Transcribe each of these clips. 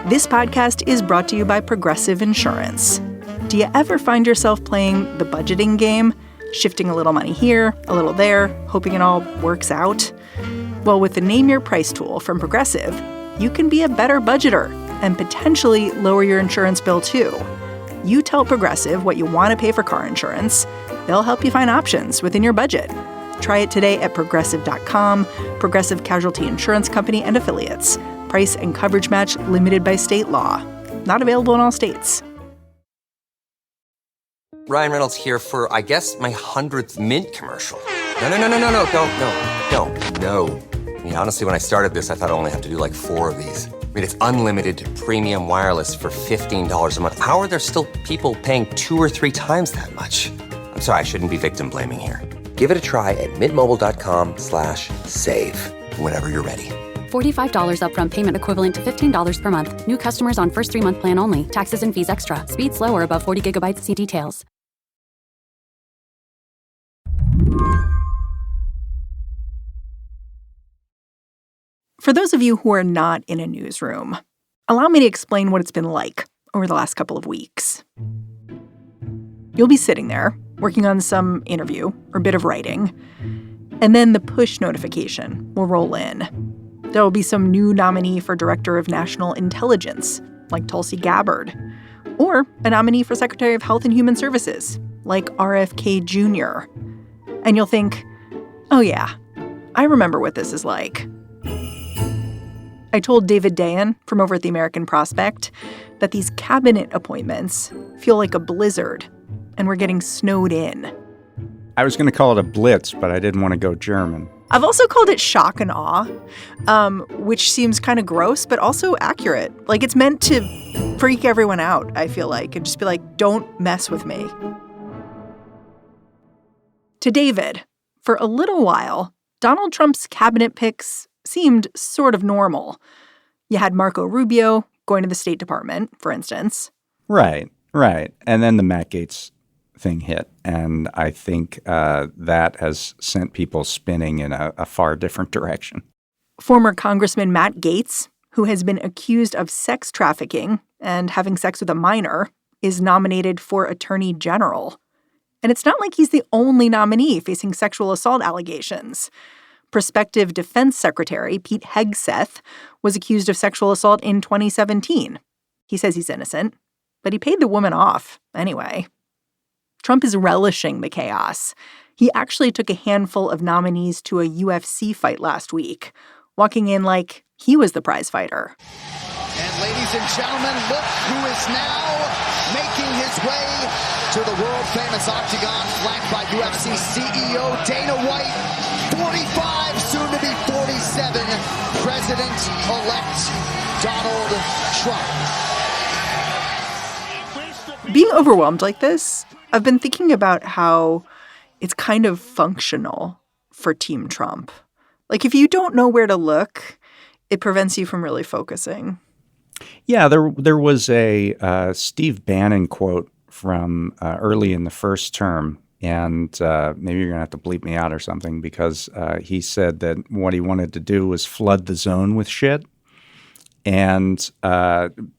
This podcast is brought to you by Progressive Insurance. Do you ever find yourself playing the budgeting game, shifting a little money here, a little there, hoping it all works out? Well, with the Name Your Price tool from Progressive, you can be a better budgeter and potentially lower your insurance bill too. You tell Progressive what you want to pay for car insurance. They'll help you find options within your budget. Try it today at Progressive.com. Progressive Casualty Insurance Company and Affiliates. Price and coverage match limited by state law. Not available in all states. Ryan Reynolds here for, I guess, my 100th Mint commercial. No, don't. I mean, honestly, when I started this, I thought I only have to do like 4 of these. I mean, it's unlimited premium wireless for $15 a month. How are there still people paying 2 or 3 times that much? I'm sorry, I shouldn't be victim blaming here. Give it a try at mintmobile.com/save. Whenever you're ready. $45 upfront payment equivalent to $15 per month. New customers on first 3-month plan only. Taxes and fees extra. Speed slower above 40 gigabytes. See details. For those of you who are not in a newsroom, allow me to explain what it's been like over the last couple of weeks. You'll be sitting there, working on some interview or bit of writing, and then the push notification will roll in. There will be some new nominee for Director of National Intelligence, like Tulsi Gabbard, or a nominee for Secretary of Health and Human Services, like RFK Jr. And you'll think, oh yeah, I remember what this is like. I told David Dayen from over at the American Prospect that these cabinet appointments feel like a blizzard, and we're getting snowed in. I was going to call it a blitz, but I didn't want to go German. I've also called it shock and awe, which seems kind of gross, but also accurate. Like, it's meant to freak everyone out, I feel like, and just be like, don't mess with me. To David, for a little while, Donald Trump's cabinet picks seemed sort of normal. You had Marco Rubio going to the State Department, for instance. Right. And then the Matt Gaetz thing hit. And I think that has sent people spinning in a far different direction. Former Congressman Matt Gaetz, who has been accused of sex trafficking and having sex with a minor, is nominated for Attorney General. And it's not like he's the only nominee facing sexual assault allegations. Prospective Defense Secretary Pete Hegseth was accused of sexual assault in 2017. He says he's innocent, but he paid the woman off anyway. Trump is relishing the chaos. He actually took a handful of nominees to a UFC fight last week, walking in like he was the prize fighter. And ladies and gentlemen, look who is now making his way to the world-famous octagon, flanked by UFC CEO Dana White, 45, soon to be 47, President-elect Donald Trump. Being overwhelmed like this, I've been thinking about how it's kind of functional for Team Trump. Like, if you don't know where to look, it prevents you from really focusing. Yeah, there was a Steve Bannon quote from early in the first term, and maybe you're going to have to bleep me out or something, because he said that what he wanted to do was flood the zone with shit and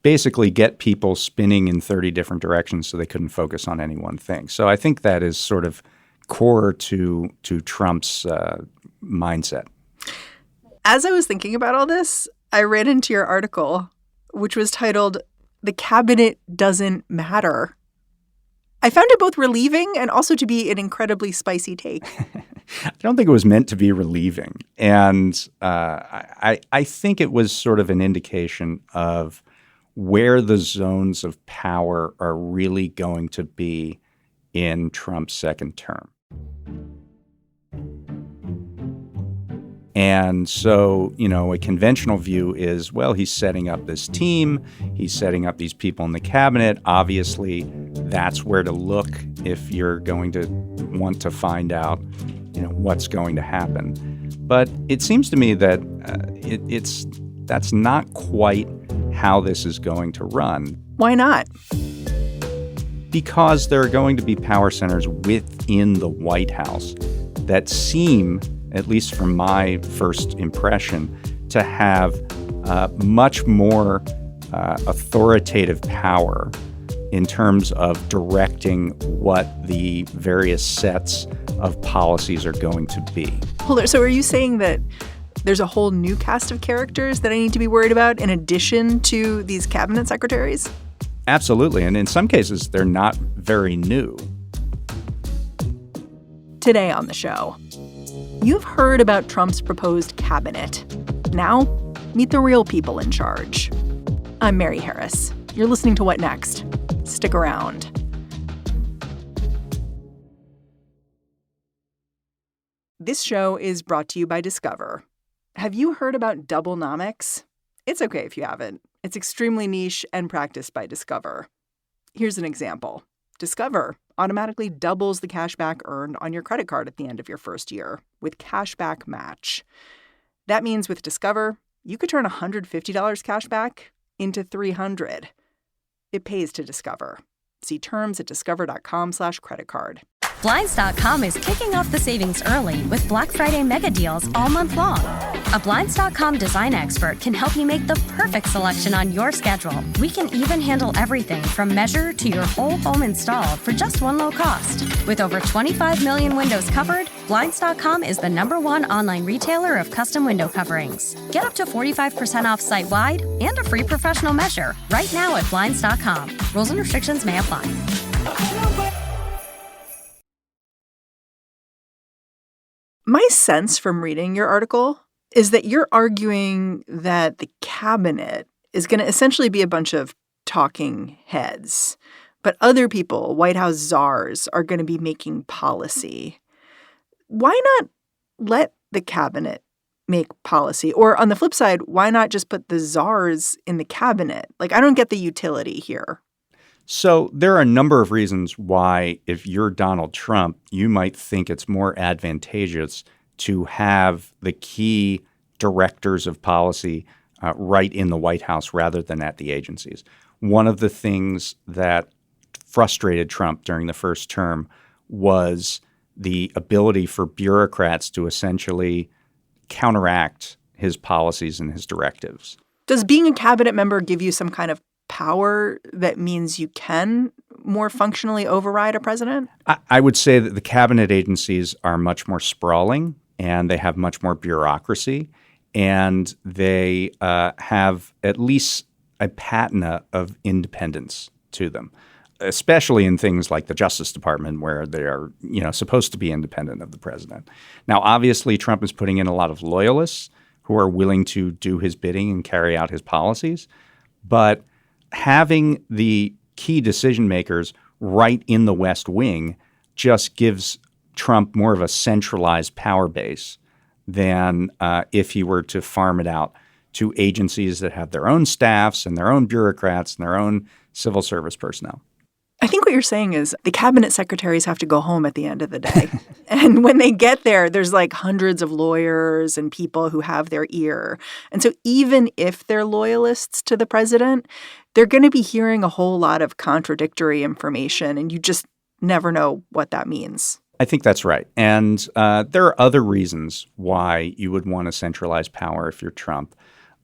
basically get people spinning in 30 different directions so they couldn't focus on any one thing. So I think that is sort of core to Trump's mindset. As I was thinking about all this, I ran into your article, which was titled, "The Cabinet Doesn't Matter." I found it both relieving and also to be an incredibly spicy take. I don't think it was meant to be relieving. And I think it was sort of an indication of where the zones of power are really going to be in Trump's second term. And so, a conventional view is, well, he's setting up this team. He's setting up these people in the cabinet. Obviously, that's where to look if you're going to want to find out, what's going to happen. But it seems to me that that's not quite how this is going to run. Why not? Because there are going to be power centers within the White House that seem, at least from my first impression, to have much more authoritative power in terms of directing what the various sets of policies are going to be. Hold on. So are you saying that there's a whole new cast of characters that I need to be worried about in addition to these cabinet secretaries? Absolutely. And in some cases, they're not very new. Today on the show, you've heard about Trump's proposed cabinet. Now, meet the real people in charge. I'm Mary Harris. You're listening to What Next? Stick around. This show is brought to you by Discover. Have you heard about Doublenomics? It's okay if you haven't. It's extremely niche and practiced by Discover. Here's an example. Discover automatically doubles the cash back earned on your credit card at the end of your first year with Cashback Match. That means with Discover, you could turn $150 cash back into $300. It pays to Discover. See terms at discover.com/creditcard. Blinds.com is kicking off the savings early with Black Friday mega deals all month long. A Blinds.com design expert can help you make the perfect selection on your schedule. We can even handle everything from measure to your whole home installed for just one low cost. With over 25 million windows covered, Blinds.com is the #1 online retailer of custom window coverings. Get up to 45% off site-wide and a free professional measure right now at Blinds.com. Rules and restrictions may apply. My sense from reading your article is that you're arguing that the cabinet is going to essentially be a bunch of talking heads, but other people, White House czars, are going to be making policy. Why not let the cabinet make policy? Or on the flip side, why not just put the czars in the cabinet? Like, I don't get the utility here. So there are a number of reasons why, if you're Donald Trump, you might think it's more advantageous to have the key directors of policy right in the White House rather than at the agencies. One of the things that frustrated Trump during the first term was the ability for bureaucrats to essentially counteract his policies and his directives. Does being a cabinet member give you some kind of power that means you can more functionally override a president? I would say that the cabinet agencies are much more sprawling and they have much more bureaucracy and they have at least a patina of independence to them, especially in things like the Justice Department where they are, supposed to be independent of the president. Now, obviously, Trump is putting in a lot of loyalists who are willing to do his bidding and carry out his policies, but having the key decision makers right in the West Wing just gives Trump more of a centralized power base than if he were to farm it out to agencies that have their own staffs and their own bureaucrats and their own civil service personnel. I think what you're saying is the cabinet secretaries have to go home at the end of the day. And when they get there, there's like hundreds of lawyers and people who have their ear. And so even if they're loyalists to the president, they're going to be hearing a whole lot of contradictory information, and you just never know what that means. I think that's right. And there are other reasons why you would want to centralize power if you're Trump.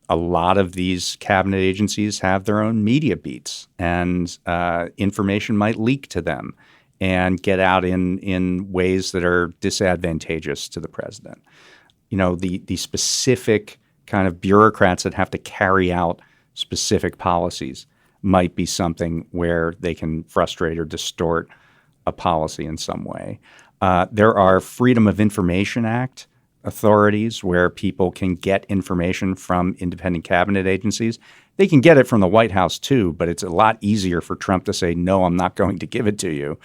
A lot of these cabinet agencies have their own media beats, and information might leak to them and get out in ways that are disadvantageous to the president. The specific kind of bureaucrats that have to carry out specific policies might be something where they can frustrate or distort a policy in some way. There are Freedom of Information Act authorities where people can get information from independent cabinet agencies. They can get it from the White House too, but it's a lot easier for Trump to say, no, I'm not going to give it to you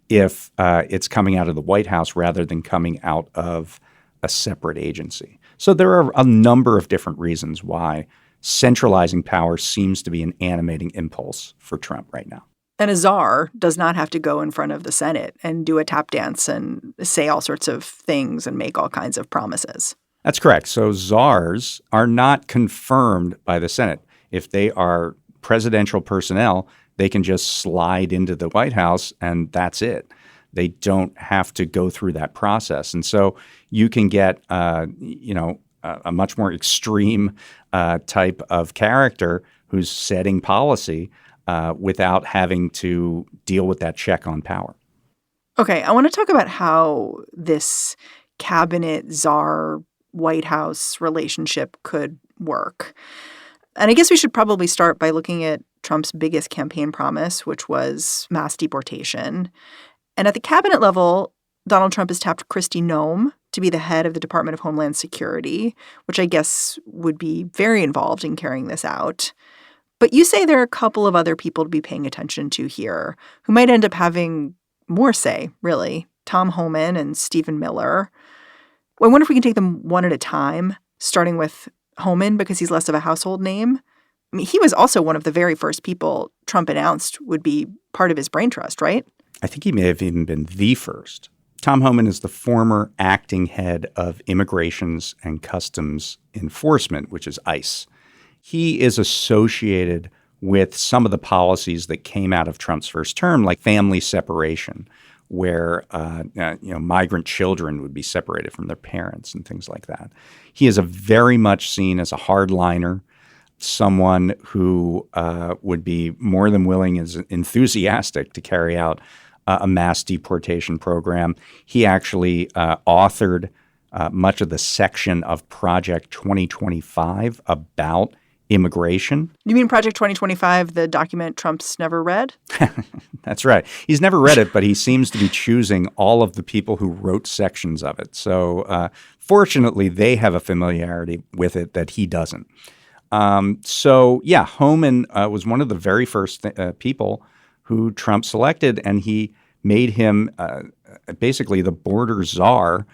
if it's coming out of the White House rather than coming out of a separate agency. So there are a number of different reasons why centralizing power seems to be an animating impulse for Trump right now. And a czar does not have to go in front of the Senate and do a tap dance and say all sorts of things and make all kinds of promises. That's correct. So czars are not confirmed by the Senate. If they are presidential personnel, they can just slide into the White House and that's it. They don't have to go through that process. And so you can get, a much more extreme type of character who's setting policy without having to deal with that check on power. Okay, I want to talk about how this cabinet czar White House relationship could work. And I guess we should probably start by looking at Trump's biggest campaign promise, which was mass deportation. And at the cabinet level, Donald Trump has tapped Kristi Noem to be the head of the Department of Homeland Security, which I guess would be very involved in carrying this out. But you say there are a couple of other people to be paying attention to here who might end up having more say, really. Tom Homan and Stephen Miller. I wonder if we can take them one at a time, starting with Homan because he's less of a household name. I mean, he was also one of the very first people Trump announced would be part of his brain trust, right? I think he may have even been the first. Tom Homan is the former acting head of Immigrations and Customs Enforcement, which is ICE. He is associated with some of the policies that came out of Trump's first term, like family separation, where migrant children would be separated from their parents and things like that. He is very much seen as a hardliner, someone who would be more than willing and enthusiastic to carry out a mass deportation program. He actually authored much of the section of Project 2025 about immigration. You mean Project 2025, the document Trump's never read? That's right. He's never read it, but he seems to be choosing all of the people who wrote sections of it. So fortunately, they have a familiarity with it that he doesn't. Homan was one of the very first people who Trump selected, and he made him basically the border czar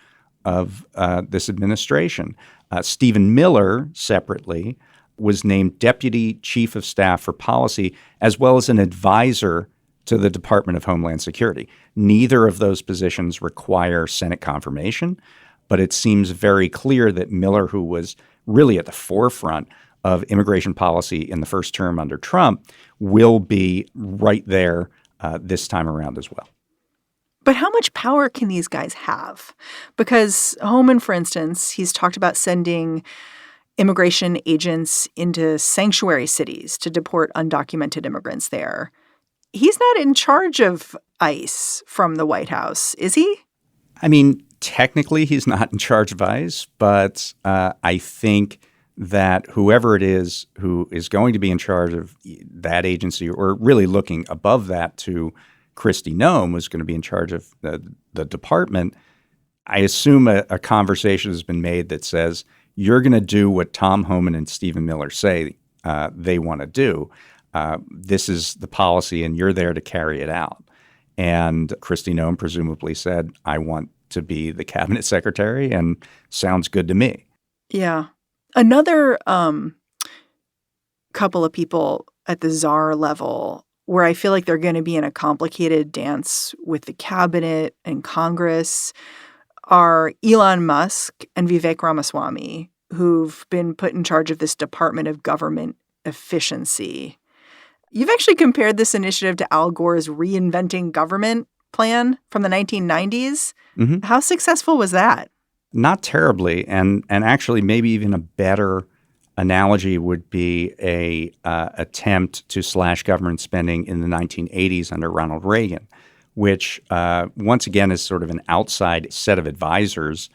of this administration. Stephen Miller, separately, was named Deputy Chief of Staff for Policy, as well as an advisor to the Department of Homeland Security. Neither of those positions require Senate confirmation, but it seems very clear that Miller, who was really at the forefront of immigration policy in the first term under Trump, will be right there this time around as well. But how much power can these guys have? Because Homan, for instance, he's talked about sending immigration agents into sanctuary cities to deport undocumented immigrants there. He's not in charge of ICE from the White House, is he? I mean, technically he's not in charge of ICE, but I think that whoever it is who is going to be in charge of that agency, or really looking above that to Kristi Noem, was going to be in charge of the department, I assume a conversation has been made that says, you're going to do what Tom Homan and Stephen Miller say they want to do. This is the policy, and you're there to carry it out. And Kristi Noem presumably said, I want to be the cabinet secretary, and sounds good to me. Yeah. Another couple of people at the czar level where I feel like they're going to be in a complicated dance with the cabinet and Congress are Elon Musk and Vivek Ramaswamy, who've been put in charge of this Department of Government Efficiency. You've actually compared this initiative to Al Gore's Reinventing Government plan from the 1990s. Mm-hmm. How successful was that? Not terribly, and actually maybe even a better analogy would be a attempt to slash government spending in the 1980s under Ronald Reagan, which once again is sort of an outside set of advisors,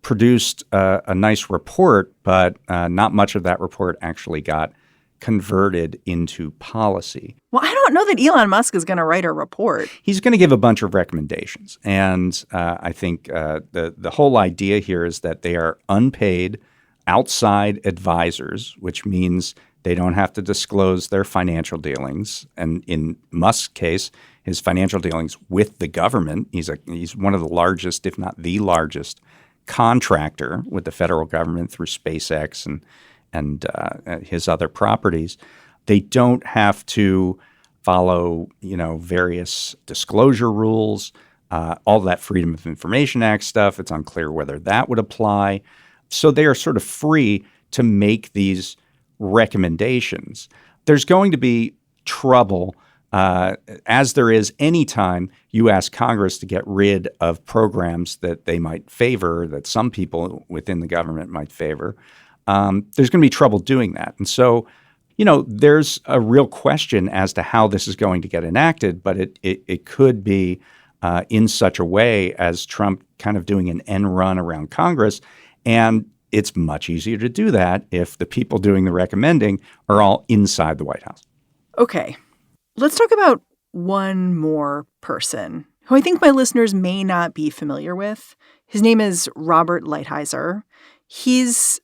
produced a nice report, but not much of that report actually got converted into policy. Well, I don't know that Elon Musk is going to write a report. He's going to give a bunch of recommendations. And I think the whole idea here is that they are unpaid outside advisors, which means they don't have to disclose their financial dealings. And in Musk's case, his financial dealings with the government, he's one of the largest, if not the largest, contractor with the federal government through SpaceX and his other properties. They don't have to follow, various disclosure rules, all that Freedom of Information Act stuff. It's unclear whether that would apply. So they are sort of free to make these recommendations. There's going to be trouble, as there is any time you ask Congress to get rid of programs that they might favor, that some people within the government might favor. there's going to be trouble doing that. And so, there's a real question as to how this is going to get enacted, but it could be in such a way as Trump kind of doing an end run around Congress. And it's much easier to do that if the people doing the recommending are all inside the White House. Okay, let's talk about one more person who I think my listeners may not be familiar with. His name is Robert Lighthizer. He's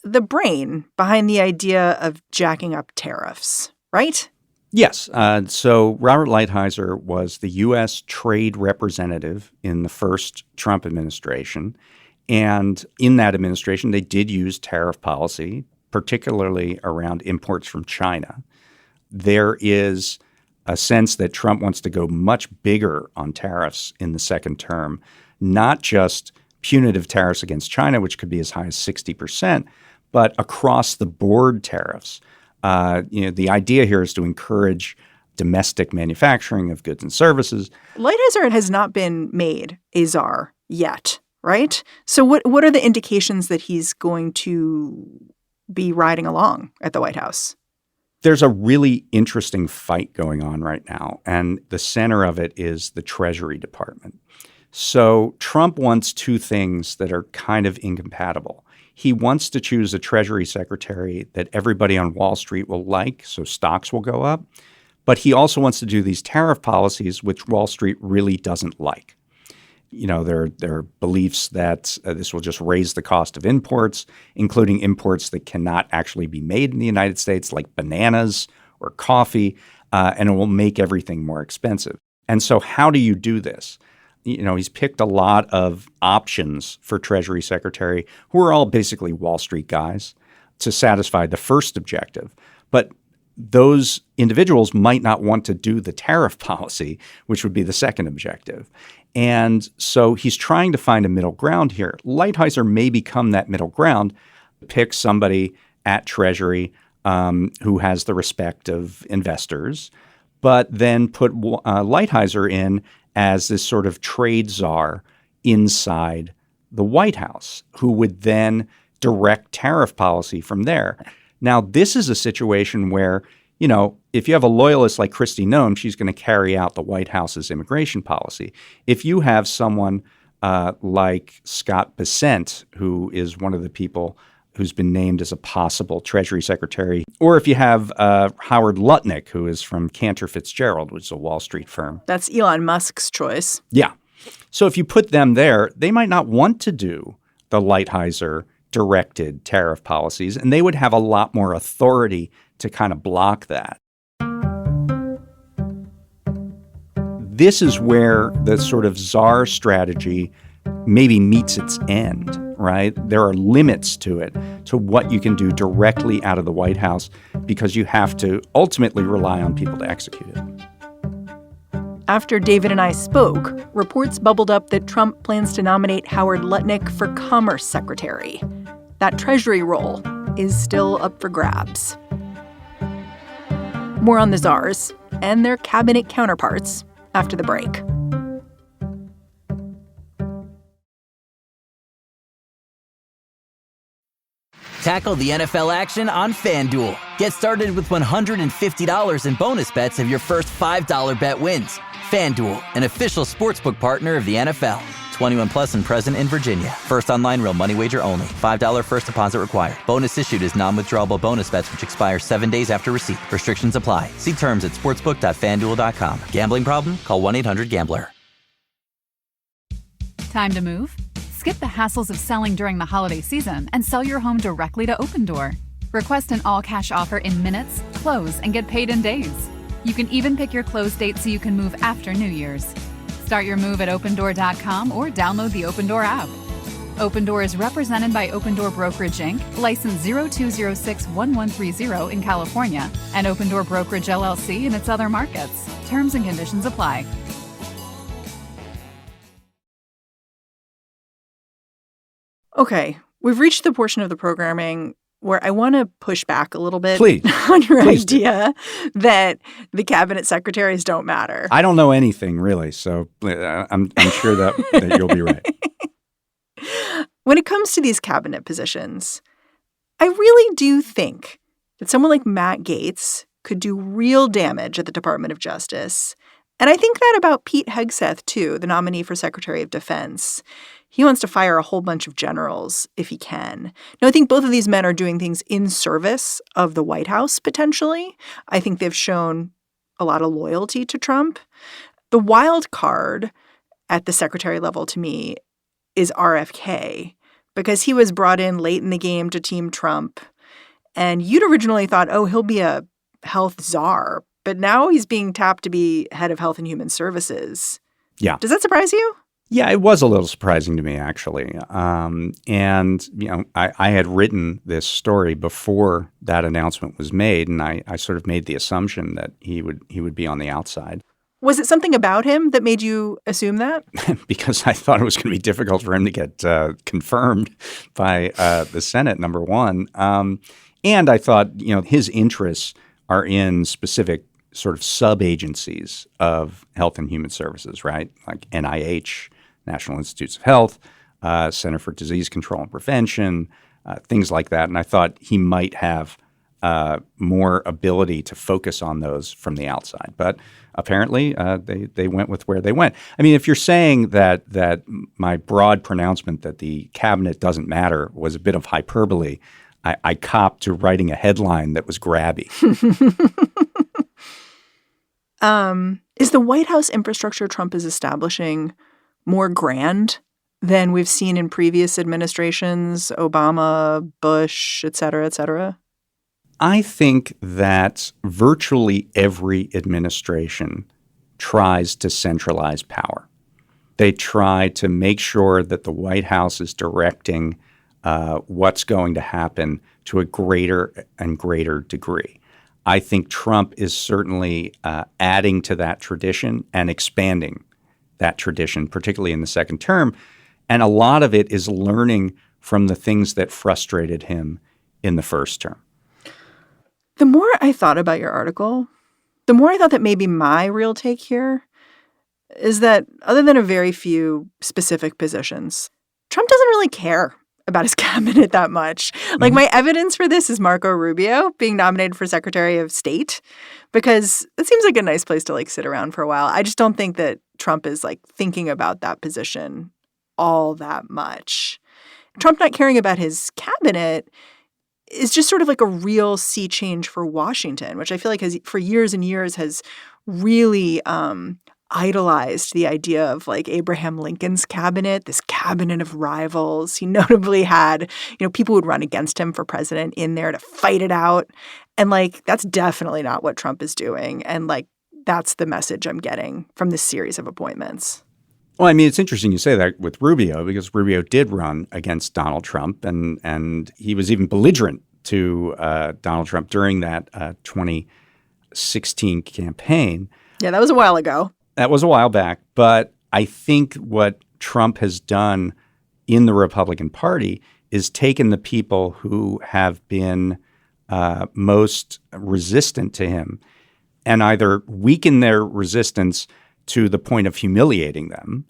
the brain behind the idea of jacking up tariffs, right? Yes. So Robert Lighthizer was the U.S. trade representative in the first Trump administration. And in that administration, they did use tariff policy, particularly around imports from China. There is a sense that Trump wants to go much bigger on tariffs in the second term, not just punitive tariffs against China, which could be as high as 60%, but across the board tariffs. The idea here is to encourage domestic manufacturing of goods and services. Lighthizer has not been made a czar yet, right? So what are the indications that he's going to be riding along at the White House? There's a really interesting fight going on right now, and the center of it is the Treasury Department. So Trump wants two things that are kind of incompatible. He wants to choose a Treasury Secretary that everybody on Wall Street will like, so stocks will go up. But he also wants to do these tariff policies, which Wall Street really doesn't like. There are beliefs that this will just raise the cost of imports, including imports that cannot actually be made in the United States, like bananas or coffee, and it will make everything more expensive. And so how do you do this? He's picked a lot of options for Treasury Secretary who are all basically Wall Street guys to satisfy the first objective. But those individuals might not want to do the tariff policy, which would be the second objective. And so he's trying to find a middle ground here. Lighthizer may become that middle ground, pick somebody at Treasury who has the respect of investors, but then put Lighthizer in as this sort of trade czar inside the White House, who would then direct tariff policy from there. Now, this is a situation where, if you have a loyalist like Kristi Noem, she's going to carry out the White House's immigration policy. If you have someone like Scott Bessent, who is one of the people who's been named as a possible Treasury Secretary, or if you have Howard Lutnick, who is from Cantor Fitzgerald, which is a Wall Street firm. That's Elon Musk's choice. Yeah. So if you put them there, they might not want to do the Lighthizer-directed tariff policies, and they would have a lot more authority to kind of block that. This is where the sort of czar strategy maybe meets its end, right? There are limits to it, to what you can do directly out of the White House, because you have to ultimately rely on people to execute it. After David and I spoke, reports bubbled up that Trump plans to nominate Howard Lutnick for Commerce Secretary. That Treasury role is still up for grabs. More on the czars and their cabinet counterparts after the break. Tackle the NFL action on FanDuel. Get started with $150 in bonus bets if your first $5 bet wins. FanDuel, an official sportsbook partner of the NFL. 21 plus and present in Virginia. First online real money wager only. $5 first deposit required. Bonus issued is non-withdrawable bonus bets which expire 7 days after receipt. Restrictions apply. See terms at sportsbook.fanduel.com. Gambling problem? Call 1-800-GAMBLER. Time to move? Skip the hassles of selling during the holiday season and sell your home directly to Opendoor. Request an all-cash offer in minutes, close, and get paid in days. You can even pick your close date so you can move after New Year's. Start your move at Opendoor.com or download the Opendoor app. Opendoor is represented by Opendoor Brokerage Inc., license 02061130 in California, and Opendoor Brokerage LLC in its other markets. Terms and conditions apply. Okay, we've reached the portion of the programming where I want to push back a little bit on your idea that the cabinet secretaries don't matter. I don't know anything, really, so I'm sure that you'll be right. When it comes to these cabinet positions, I really do think that someone like Matt Gaetz could do real damage at the Department of Justice. And I think that about Pete Hegseth, too, the nominee for Secretary of Defense. He wants to fire a whole bunch of generals if he can. Now, I think both of these men are doing things in service of the White House, potentially. I think they've shown a lot of loyalty to Trump. The wild card at the secretary level, to me, is RFK, because he was brought in late in the game to Team Trump. And you'd originally thought, oh, he'll be a health czar. But now he's being tapped to be head of Health and Human Services. Yeah. Does that surprise you? Yeah, it was a little surprising to me, actually. And, you know, I had written this story before that announcement was made, and I sort of made the assumption that he would be on the outside. Was it something about him that made you assume that? Because I thought it was going to be difficult for him to get confirmed by the Senate, number one. And I thought, you know, his interests are in specific sort of sub-agencies of Health and Human Services, right? Like NIH, National Institutes of Health, Center for Disease Control and Prevention, things like that. And I thought he might have more ability to focus on those from the outside. But apparently they went with where they went. I mean, if you're saying that my broad pronouncement that the cabinet doesn't matter was a bit of hyperbole, I copped to writing a headline that was grabby. Is the White House infrastructure Trump is establishing more grand than we've seen in previous administrations, Obama, Bush, et cetera, et cetera? I think that virtually every administration tries to centralize power. They try to make sure that the White House is directing what's going to happen to a greater and greater degree. I think Trump is certainly adding to that tradition and expanding that tradition, particularly in the second term. And a lot of it is learning from the things that frustrated him in the first term. The more I thought about your article, the more I thought that maybe my real take here is that other than a very few specific positions, Trump doesn't really care about his cabinet that much. Like, my evidence for this is Marco Rubio being nominated for Secretary of State, because it seems like a nice place to, like, sit around for a while. I just don't think that Trump is, like, thinking about that position all that much. Trump not caring about his cabinet is just sort of like a real sea change for Washington, which I feel like has, for years and years, has really idolized the idea of like Abraham Lincoln's cabinet, this cabinet of rivals. He notably had, you know, people would run against him for president in there to fight it out. And like, that's definitely not what Trump is doing. And like, that's the message I'm getting from this series of appointments. Well, I mean, it's interesting you say that with Rubio, because Rubio did run against Donald Trump, and he was even belligerent to Donald Trump during that 2016 campaign. Yeah, that was a while ago. That was a while back. But I think what Trump has done in the Republican Party is taken the people who have been most resistant to him and either weaken their resistance to the point of humiliating them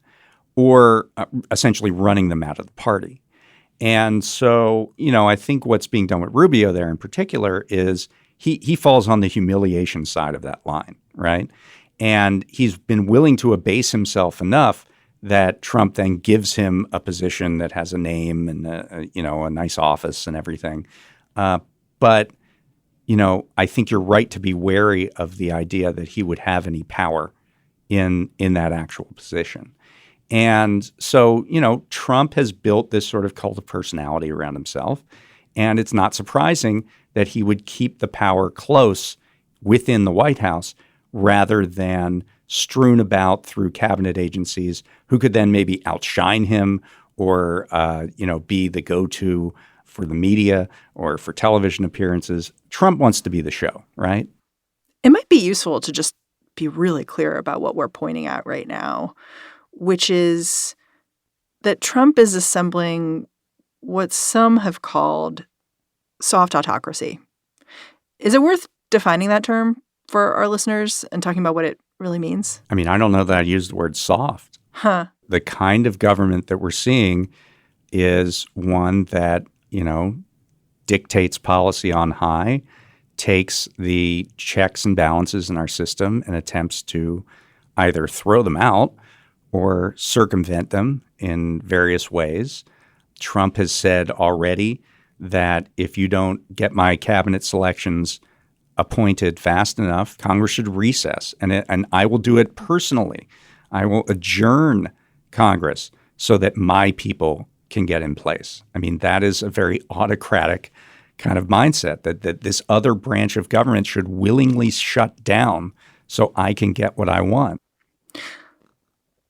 or essentially running them out of the party. And so, you know, I think what's being done with Rubio there in particular is he falls on the humiliation side of that line, right? And he's been willing to abase himself enough that Trump then gives him a position that has a name and, a nice office and everything. But, you know, I think you're right to be wary of the idea that he would have any power in that actual position. And so, you know, Trump has built this sort of cult of personality around himself. And it's not surprising that he would keep the power close within the White House rather than strewn about through cabinet agencies who could then maybe outshine him or, be the go-to for the media or for television appearances. Trump wants to be the show, right? It might be useful to just be really clear about what we're pointing at right now, which is that Trump is assembling what some have called soft autocracy. Is it worth defining that term for our listeners and talking about what it really means? I mean, I don't know that I'd use the word soft. The kind of government that we're seeing is one that, you know, dictates policy on high, takes the checks and balances in our system and attempts to either throw them out or circumvent them in various ways. Trump has said already that if you don't get my cabinet selections appointed fast enough, Congress should recess. And I will do it personally. I will adjourn Congress so that my people can get in place. I mean, that is a very autocratic kind of mindset that this other branch of government should willingly shut down so I can get what I want.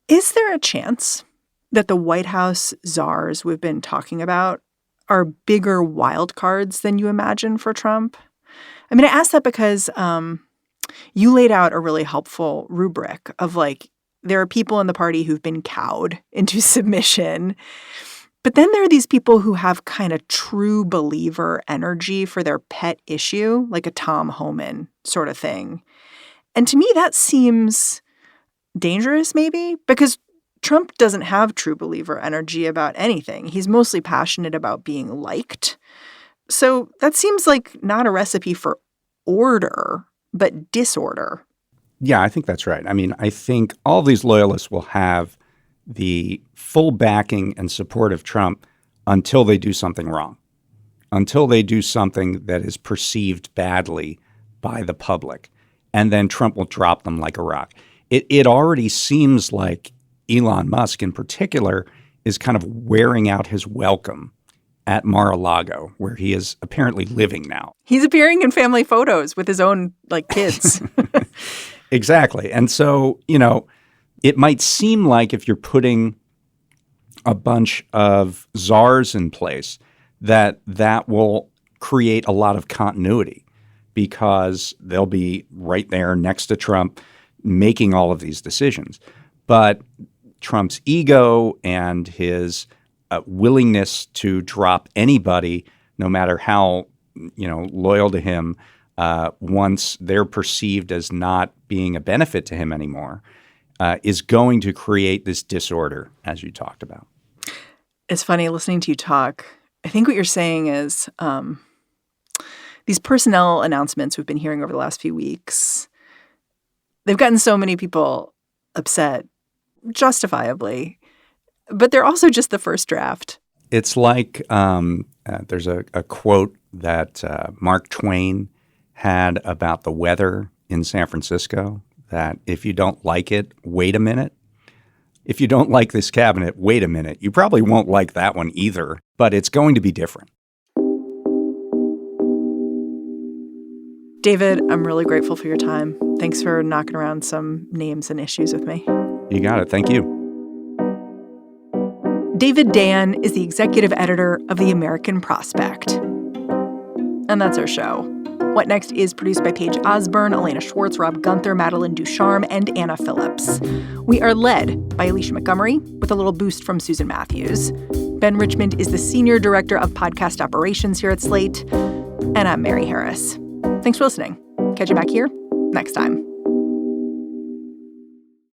Is there a chance that the White House czars we've been talking about are bigger wild cards than you imagine for Trump? I mean, I ask that because you laid out a really helpful rubric of there are people in the party who've been cowed into submission. But then there are these people who have kind of true believer energy for their pet issue, like a Tom Homan sort of thing. And to me, that seems dangerous, maybe, because Trump doesn't have true believer energy about anything. He's mostly passionate about being liked. So that seems like not a recipe for order, but disorder. Yeah, I think that's right. I mean, I think all these loyalists will have the full backing and support of Trump until they do something wrong, until they do something that is perceived badly by the public. And then Trump will drop them like a rock. It already seems like Elon Musk in particular is kind of wearing out his welcome at Mar-a-Lago, where he is apparently living now. He's appearing in family photos with his own kids. Exactly. And so, it might seem like if you're putting a bunch of czars in place, that will create a lot of continuity because they'll be right there next to Trump making all of these decisions. But Trump's ego and his willingness to drop anybody, no matter how loyal to him, once they're perceived as not being a benefit to him anymore, is going to create this disorder, as you talked about. It's funny listening to you talk. I think what you're saying is these personnel announcements we've been hearing over the last few weeks, they've gotten so many people upset, justifiably, but they're also just the first draft. It's like there's a quote that Mark Twain had about the weather in San Francisco, that if you don't like it, wait a minute. If you don't like this cabinet, wait a minute. You probably won't like that one either, but it's going to be different. David, I'm really grateful for your time. Thanks for knocking around some names and issues with me. You got it. Thank you. David Dayen is the executive editor of The American Prospect. And that's our show. What Next is produced by Paige Osburn, Elena Schwartz, Rob Gunther, Madeline Ducharme, and Anna Phillips. We are led by Alicia Montgomery with a little boost from Susan Matthews. Ben Richmond is the senior director of podcast operations here at Slate. And I'm Mary Harris. Thanks for listening. Catch you back here next time.